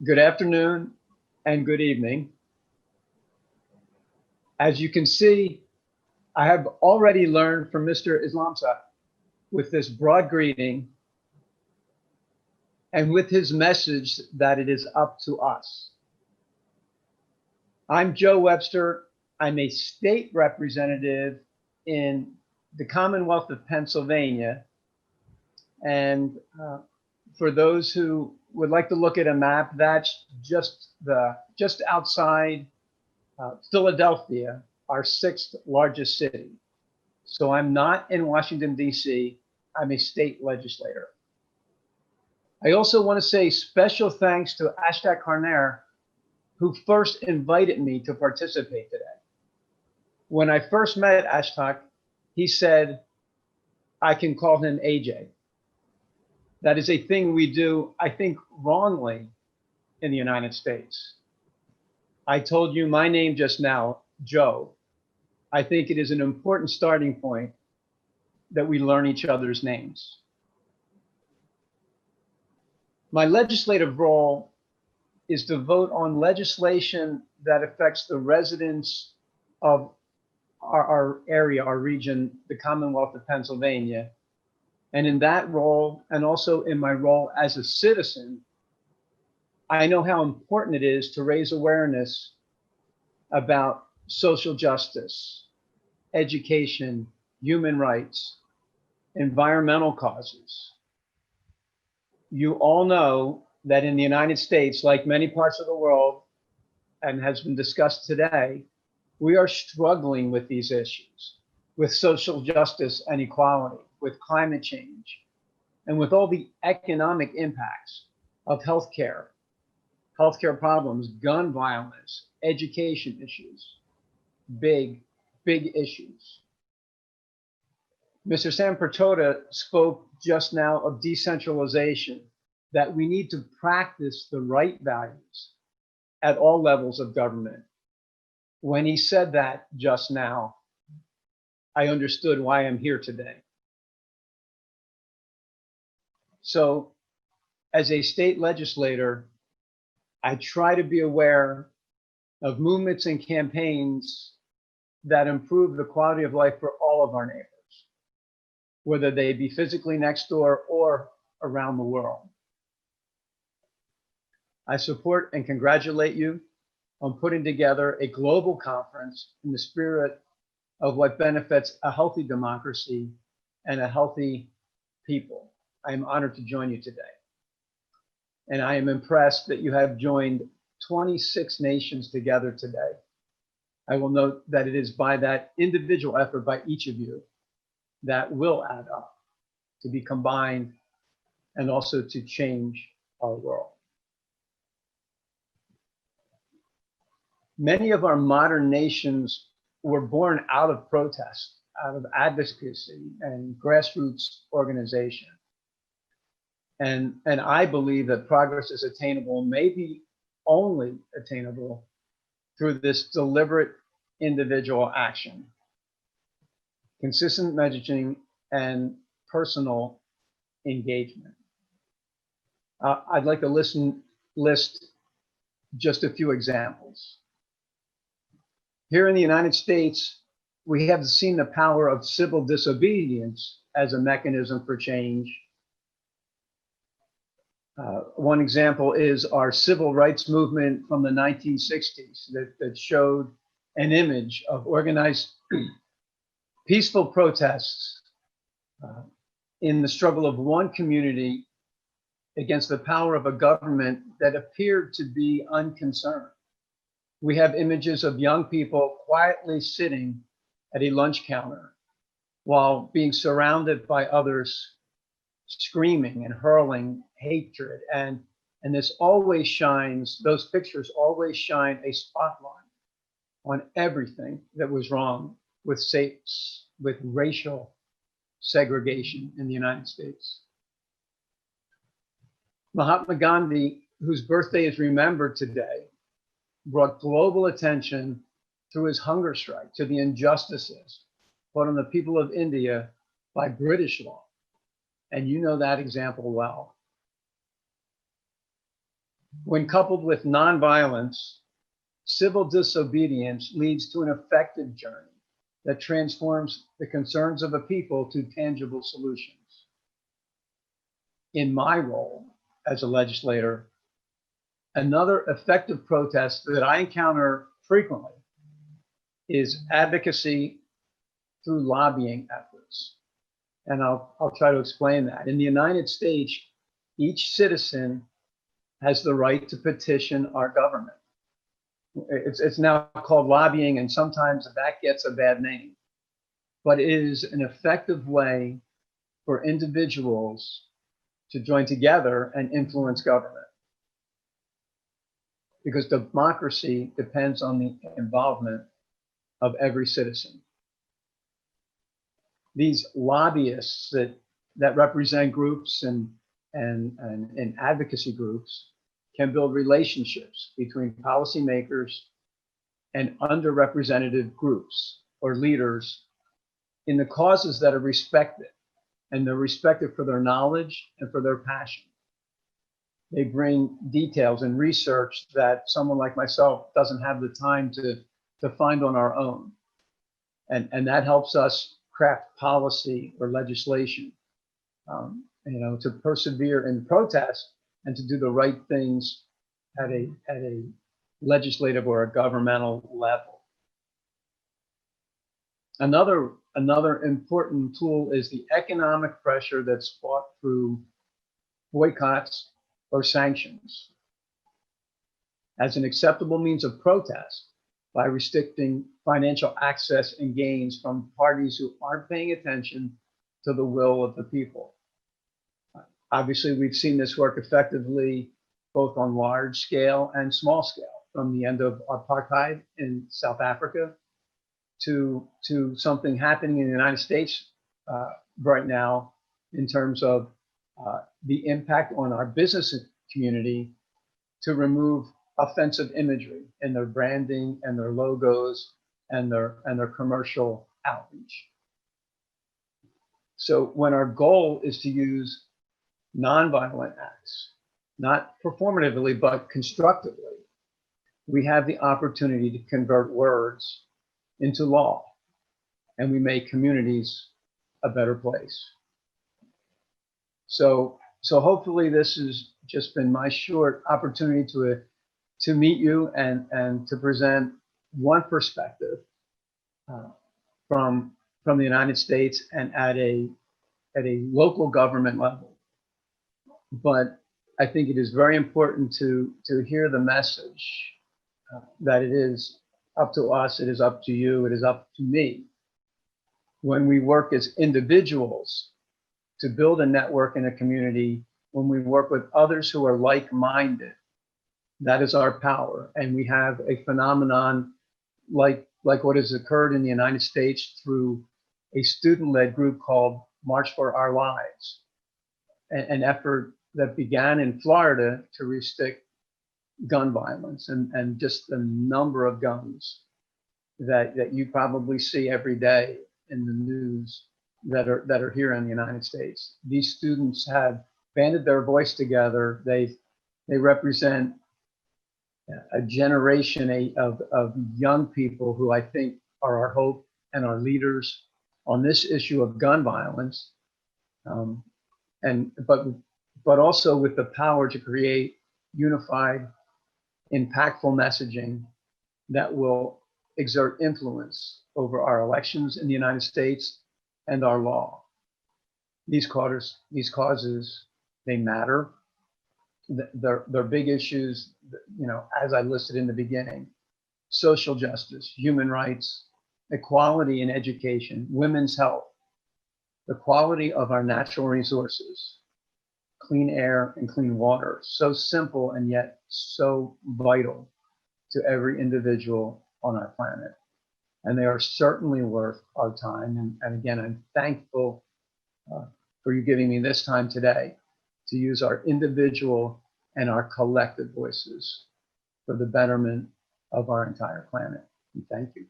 Good afternoon and good evening. As you can see, I have already learned from Mr. Islamza with this broad greeting and with his message that it is up to us. I'm Joe Webster. I'm a state representative in the Commonwealth of Pennsylvania. And for those who would like to look at a map, that's just outside Philadelphia, our sixth largest city. So I'm not in Washington, D.C. I'm a state legislator. I also want to say special thanks to Ashtak Harner, who first invited me to participate today. When I first met Ashtak, he said, I can call him AJ. That is a thing we do, I think, wrongly in the United States. I told you my name just now, Joe. I think it is an important starting point that we learn each other's names. My legislative role is to vote on legislation that affects the residents of our area, our region, the Commonwealth of Pennsylvania. And in that role, and also in my role as a citizen, I know how important it is to raise awareness about social justice, education, human rights, environmental causes. You all know that in the United States, like many parts of the world, and has been discussed today, we are struggling with these issues, with social justice and equality, with climate change, and with all the economic impacts of healthcare problems, gun violence, education issues, big issues. Mr. Sampertoda spoke just now of decentralization, that we need to practice the right values at all levels of government. When he said that just now, I understood why I'm here today. So as a state legislator, I try to be aware of movements and campaigns that improve the quality of life for all of our neighbors, whether they be physically next door or around the world. I support and congratulate you on putting together a global conference in the spirit of what benefits a healthy democracy and a healthy people. I am honored to join you today. And I am impressed that you have joined 26 nations together today. I will note that it is by that individual effort by each of you that will add up to be combined and also to change our world. Many of our modern nations were born out of protest, out of advocacy and grassroots organization. And I believe that progress is attainable, maybe only attainable through this deliberate individual action, consistent messaging, and personal engagement. I'd like to list just a few examples. Here in the United States, we have seen the power of civil disobedience as a mechanism for change. One example is our civil rights movement from the 1960s that showed an image of organized peaceful protests in the struggle of one community against the power of a government that appeared to be unconcerned. We have images of young people quietly sitting at a lunch counter while being surrounded by others screaming and hurling hatred. And this always shines, those pictures always shine a spotlight on everything that was wrong with racial segregation in the United States. Mahatma Gandhi, whose birthday is remembered today, brought global attention through his hunger strike to the injustices put on the people of India by British law. And you know that example well. When coupled with nonviolence, civil disobedience leads to an effective journey that transforms the concerns of a people to tangible solutions. In my role as a legislator, another effective protest that I encounter frequently is advocacy through lobbying efforts. And I'll try to explain that. In the United States, each citizen has the right to petition our government. It's now called lobbying, and sometimes that gets a bad name. But it is an effective way for individuals to join together and influence government. Because democracy depends on the involvement of every citizen. These lobbyists that represent groups and advocacy groups can build relationships between policymakers and underrepresented groups or leaders in the causes that are respected, and they're respected for their knowledge and for their passion. They bring details and research that someone like myself doesn't have the time to find on our own. And that helps us craft policy or legislation, to persevere in protest and to do the right things at a legislative or a governmental level. Another important tool is the economic pressure that's fought through boycotts or sanctions as an acceptable means of protest by restricting financial access and gains from parties who aren't paying attention to the will of the people. Obviously, we've seen this work effectively both on large scale and small scale, from the end of apartheid in South Africa to something happening in the United States right now in terms of the impact on our business community to remove offensive imagery in their branding and their logos and their commercial outreach. So when our goal is to use nonviolent acts, not performatively, but constructively, we have the opportunity to convert words into law, and we make communities a better place. So hopefully this has just been my short opportunity to meet you and to present one perspective from the United States and at a local government level. But I think it is very important to hear the message that it is up to us, it is up to you, it is up to me. When we work as individuals to build a network in a community, when we work with others who are like-minded, that is our power. And we have a phenomenon like what has occurred in the United States through a student-led group called March for Our Lives, an effort that began in Florida to restrict gun violence and just the number of guns that you probably see every day in the news that are here in the United States. These students have banded their voice together. They represent a generation of young people who I think are our hope and our leaders on this issue of gun violence, but also with the power to create unified, impactful messaging that will exert influence over our elections in the United States and our law. These causes, they matter. They're big issues, as I listed in the beginning: social justice, human rights, equality in education, women's health, the quality of our natural resources, clean air and clean water, so simple and yet so vital to every individual on our planet. And they are certainly worth our time. And again, I'm thankful for you giving me this time today to use our individual and our collective voices for the betterment of our entire planet. And thank you.